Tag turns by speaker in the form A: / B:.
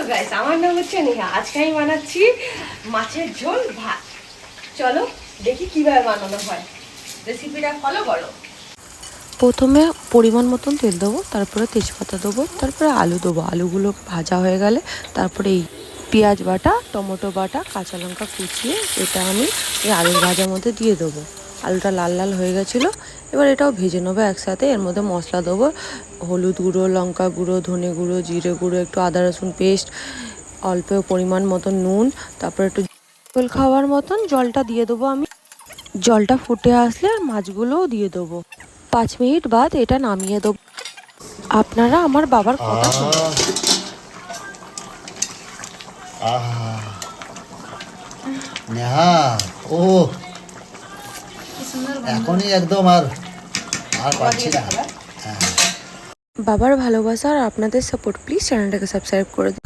A: Guys, আমার নাম হচ্ছে নেহা। আজকে আমি বানাচ্ছি মাছের ঝোল ভাত। চলো দেখি কিভাবে বানানো হয়, রেসিপিটা ফলো করো।
B: প্রথমে পরিমাণ মতন তেল দেবো, তারপরে তেজপাতা দেবো, তারপরে আলু দেবো। আলুগুলো ভাজা হয়ে গেলে তারপরে এই পেঁয়াজ বাটা, টমেটো বাটা, কাঁচা লঙ্কা কুচিয়ে এটা আমি এই আলুর ভাজার মধ্যে দিয়ে দেবো। আলুটা লাল লাল হয়ে গেছিলো, এবার এটাও ভেজে নেবো একসাথে। এর মধ্যে মশলা দেবো, হলুদ গুঁড়ো, লঙ্কা গুঁড়ো, ধনে গুঁড়ো, জিরে গুঁড়ো, একটু আদা রসুন পেস্ট, অল্প পরিমাণ মতন নুন, তারপরে একটু ঝোল খাওয়ার মতন জলটা দিয়ে দেবো আমি। জলটা ফুটে আসলে আর মাছগুলোও দিয়ে দেবো। 5 মিনিট বাদ এটা নামিয়ে দেবো। আপনারা আমার বাবার কথা শুনুন।
C: নেহা, ও এখনই একদম আর পাচ্ছি না।
B: বাবার ভালোবাসা আর আপনাদের সাপোর্ট, প্লিজ চ্যানেলটাকে সাবস্ক্রাইব করে দিন।